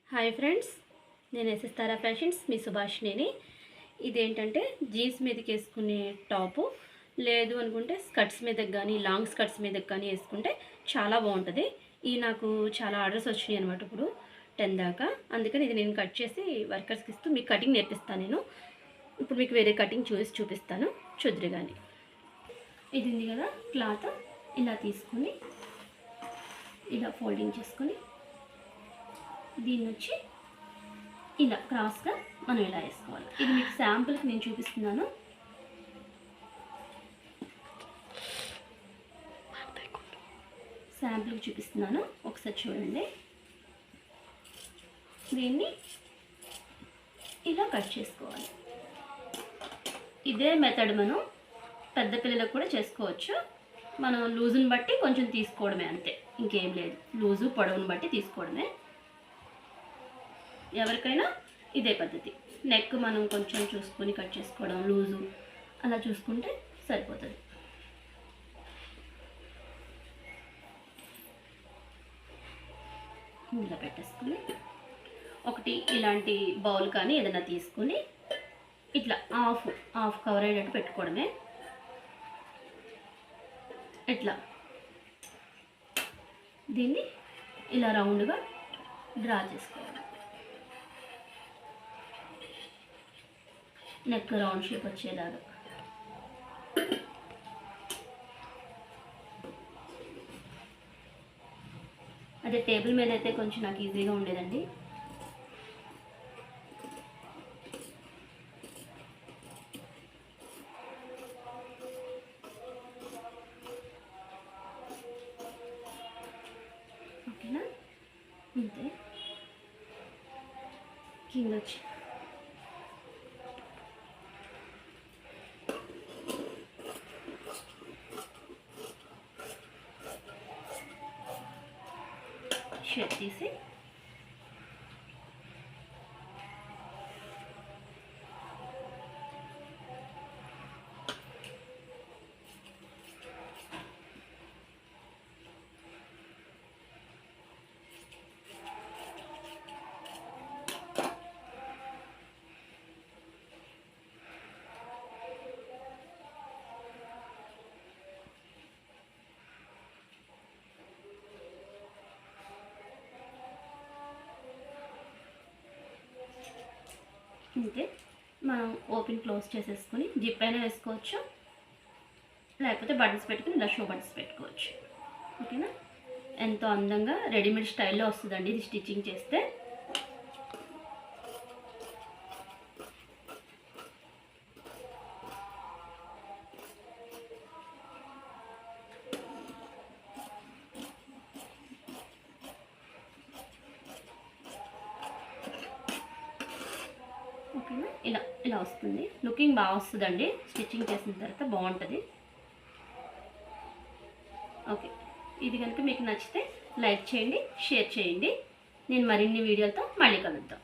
Hi friends, నేను SS తారా fashions మీ సుభాషిణిని. ఇదేంటంటే jeans మీదకి వేసుకునే టాపు, లేదు అనుకుంటే స్కర్ట్స్ మీదకి కానీ లాంగ్ స్కర్ట్స్ మీదకి కానీ వేసుకుంటే చాలా బాగుంటుంది. ఈ నాకు చాలా ఆర్డర్స్ వచ్చినాయి అనమాట, ఇప్పుడు 10 దాకా. అందుకని ఇది నేను కట్ చేసి వర్కర్స్కి ఇస్తూ మీకు కటింగ్ నేర్పిస్తాను. నేను ఇప్పుడు మీకు వేరే కటింగ్ చూపిస్తాను, చూద్దరు కానీ. ఇది ఉంది కదా క్లాత్, ఇలా తీసుకొని ఇలా ఫోల్డింగ్ చేసుకొని దీన్ని వచ్చి ఇలా క్రాస్గా మనం ఇలా వేసుకోవాలి. ఇది మీకు శాంపుల్కి నేను చూపిస్తున్నాను. శాంపుల్కి చూపిస్తున్నాను, ఒకసారి చూడండి. దీన్ని ఇలా కట్ చేసుకోవాలి. ఇదే మెథడ్ మనం పెద్ద పిల్లలకు కూడా చేసుకోవచ్చు. మనం లూజుని బట్టి కొంచెం తీసుకోవడమే, అంతే, ఇంకేం లేదు. లూజు పొడవుని బట్టి తీసుకోవడమే, ఎవరికైనా ఇదే పద్ధతి. నెక్ మనం కొంచెం చూసుకొని కట్ చేసుకోవడం, లూజు అలా చూసుకుంటే సరిపోతుంది. ఇలా పెట్టేసుకుని ఒకటి ఇలాంటి బౌల్ కానీ ఏదైనా తీసుకుని ఇట్లా హాఫ్ కవర్ అయ్యేటట్టు పెట్టుకోవడమే. ఇట్లా దీన్ని ఇలా రౌండ్గా డ్రా చేసుకోవాలి. నెక్ రౌండ్ షేప్ వచ్చేలాగా. అదే టేబుల్ మీద అయితే కొంచెం నాకు ఈజీగా ఉండేదండి. ఓకేనా, అంతే. కింద వచ్చి షేప్ తీసి అంతే. మనం ఓపెన్ క్లోజ్ చేసేసుకుని జిప్ అయినా వేసుకోవచ్చు, లేకపోతే బటన్స్ పెట్టుకుని ఇలా షో బటన్స్ పెట్టుకోవచ్చు. ఓకేనా, ఎంతో అందంగా రెడీమేడ్ స్టైల్లో వస్తుందండి ఇది స్టిచ్చింగ్ చేస్తే. ఓకేనా, ఇలా వస్తుంది. లుకింగ్ బాగా వస్తుందండి, స్టిచ్చింగ్ చేసిన తర్వాత బాగుంటుంది. ఓకే, ఇది కనుక మీకు నచ్చితే లైక్ చేయండి, షేర్ చేయండి. నేను మరిన్ని వీడియోలతో మళ్ళీ కలుద్దాం.